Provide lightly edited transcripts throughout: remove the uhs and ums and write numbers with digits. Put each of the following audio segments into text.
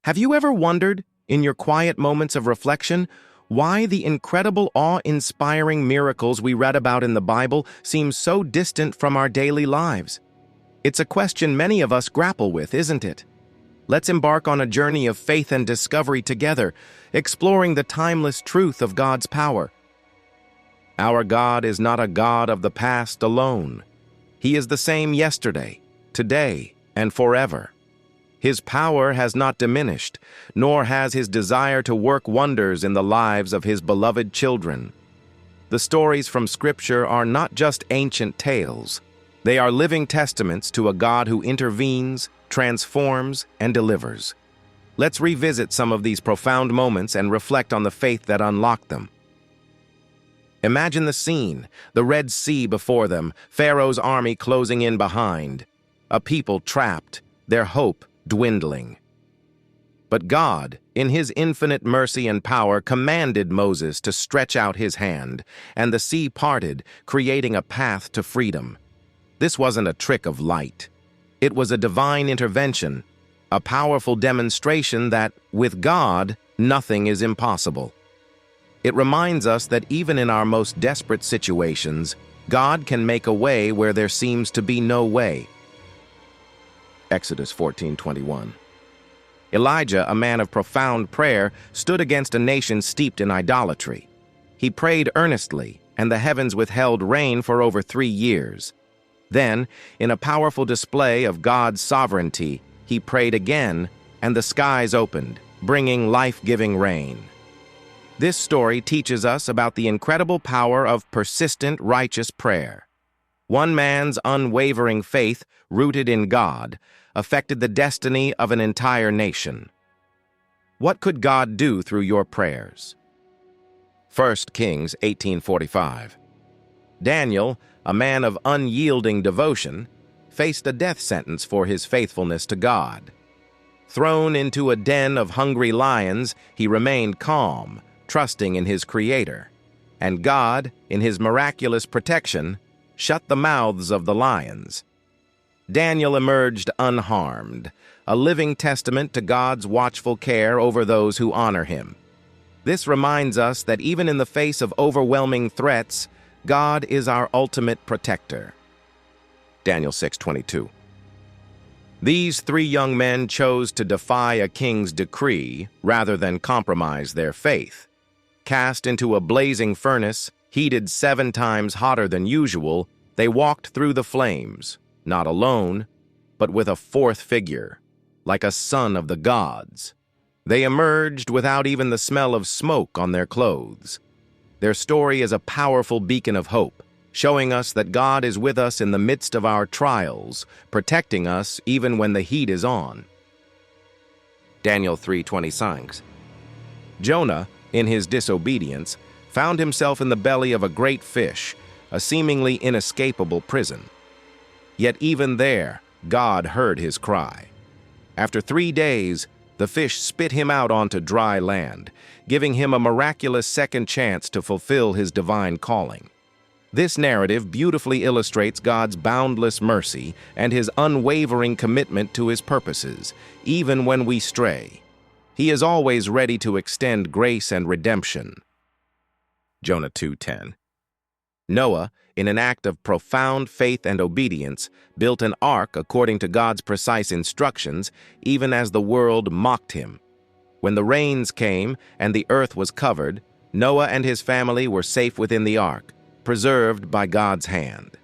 Have you ever wondered, in your quiet moments of reflection, why the incredible, awe-inspiring miracles we read about in the Bible seem so distant from our daily lives? It's a question many of us grapple with, isn't it? Let's embark on a journey of faith and discovery together, exploring the timeless truth of God's power. Our God is not a God of the past alone. He is the same yesterday, today, and forever. His power has not diminished, nor has his desire to work wonders in the lives of his beloved children. The stories from Scripture are not just ancient tales. They are living testaments to a God who intervenes, transforms, and delivers. Let's revisit some of these profound moments and reflect on the faith that unlocked them. Imagine the scene, the Red Sea before them, Pharaoh's army closing in behind, a people trapped, their hope dwindling. But God, in his infinite mercy and power, commanded Moses to stretch out his hand, and the sea parted, creating a path to freedom. This wasn't a trick of light. It was a divine intervention, a powerful demonstration that, with God, nothing is impossible. It reminds us that even in our most desperate situations, God can make a way where there seems to be no way. Exodus 14:21. Elijah, a man of profound prayer, stood against a nation steeped in idolatry. He prayed earnestly, and the heavens withheld rain for over 3 years. Then, in a powerful display of God's sovereignty, he prayed again, and the skies opened, bringing life-giving rain. This story teaches us about the incredible power of persistent, righteous prayer. One man's unwavering faith, rooted in God, affected the destiny of an entire nation. What could God do through your prayers? 1 Kings 18:45. Daniel, a man of unyielding devotion, faced a death sentence for his faithfulness to God. Thrown into a den of hungry lions, he remained calm, trusting in his Creator. And God, in his miraculous protection, shut the mouths of the lions. Daniel emerged unharmed, a living testament to God's watchful care over those who honor him. This reminds us that even in the face of overwhelming threats, God is our ultimate protector. Daniel 6:22. These 3 young men chose to defy a king's decree rather than compromise their faith. Cast into a blazing furnace, heated 7 times hotter than usual, they walked through the flames, not alone, but with a 4th figure, like a son of the gods. They emerged without even the smell of smoke on their clothes. Their story is a powerful beacon of hope, showing us that God is with us in the midst of our trials, protecting us even when the heat is on. Daniel 3:26. Jonah, in his disobedience, found himself in the belly of a great fish, a seemingly inescapable prison. Yet even there, God heard his cry. After 3 days, the fish spit him out onto dry land, giving him a miraculous second chance to fulfill his divine calling. This narrative beautifully illustrates God's boundless mercy and his unwavering commitment to his purposes, even when we stray. He is always ready to extend grace and redemption. Jonah 2:10. Noah, in an act of profound faith and obedience, built an ark according to God's precise instructions, even as the world mocked him. When the rains came and the earth was covered, Noah and his family were safe within the ark, preserved by God's hand.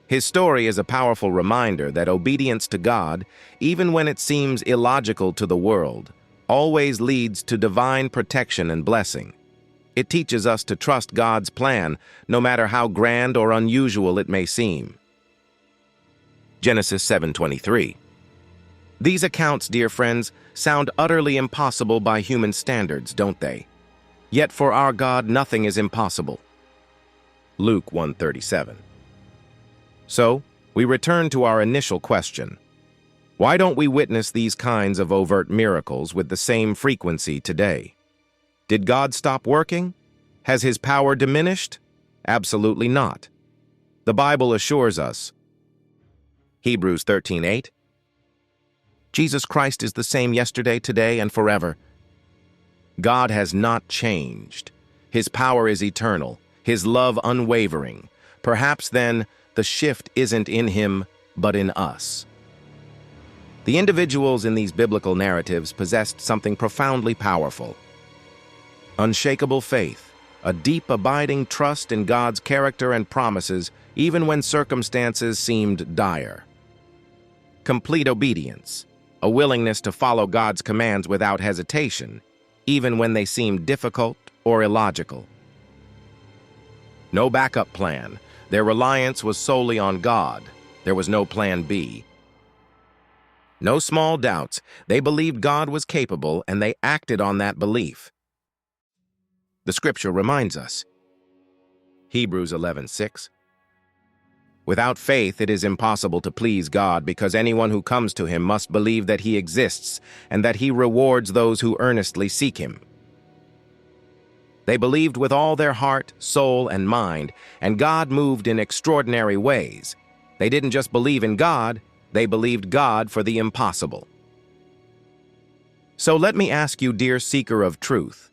His story is a powerful reminder that obedience to God, even when it seems illogical to the world, always leads to divine protection and blessing. It teaches us to trust God's plan, no matter how grand or unusual it may seem. Genesis 7:23. These accounts, dear friends, sound utterly impossible by human standards, don't they? Yet for our God, nothing is impossible. Luke 1:37. So, we return to our initial question. Why don't we witness these kinds of overt miracles with the same frequency today? Did God stop working? Has his power diminished? Absolutely not. The Bible assures us. Hebrews 13:8. Jesus Christ is the same yesterday, today, and forever. God has not changed. His power is eternal, His love unwavering. Perhaps then, the shift isn't in Him, but in us. The individuals in these biblical narratives possessed something profoundly powerful. Unshakable faith, a deep, abiding trust in God's character and promises, even when circumstances seemed dire. Complete obedience, a willingness to follow God's commands without hesitation, even when they seemed difficult or illogical. No backup plan. Their reliance was solely on God. There was no plan B. No small doubts. They believed God was capable, and they acted on that belief. The scripture reminds us. Hebrews 11:6. Without faith, it is impossible to please God, because anyone who comes to Him must believe that He exists and that He rewards those who earnestly seek Him. They believed with all their heart, soul, and mind, and God moved in extraordinary ways. They didn't just believe in God, they believed God for the impossible. So let me ask you, dear seeker of truth,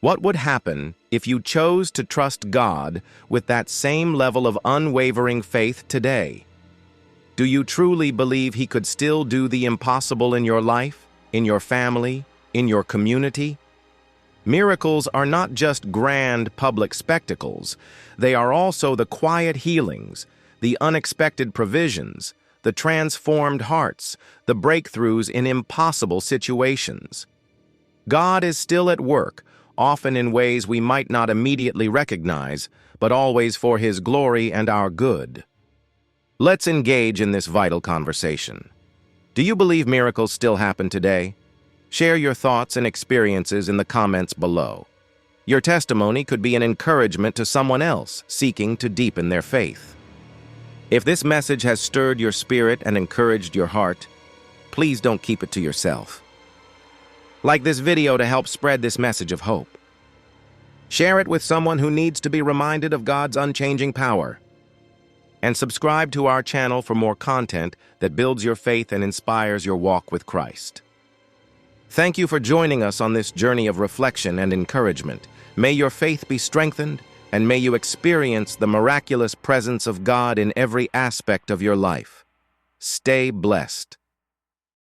what would happen if you chose to trust God with that same level of unwavering faith today? Do you truly believe He could still do the impossible in your life, in your family, in your community? Miracles are not just grand public spectacles. They are also the quiet healings, the unexpected provisions, the transformed hearts, the breakthroughs in impossible situations. God is still at work, often in ways we might not immediately recognize, but always for His glory and our good. Let's engage in this vital conversation. Do you believe miracles still happen today? Share your thoughts and experiences in the comments below. Your testimony could be an encouragement to someone else seeking to deepen their faith. If this message has stirred your spirit and encouraged your heart, please don't keep it to yourself. Like this video to help spread this message of hope. Share it with someone who needs to be reminded of God's unchanging power. And subscribe to our channel for more content that builds your faith and inspires your walk with Christ. Thank you for joining us on this journey of reflection and encouragement. May your faith be strengthened, and may you experience the miraculous presence of God in every aspect of your life. Stay blessed.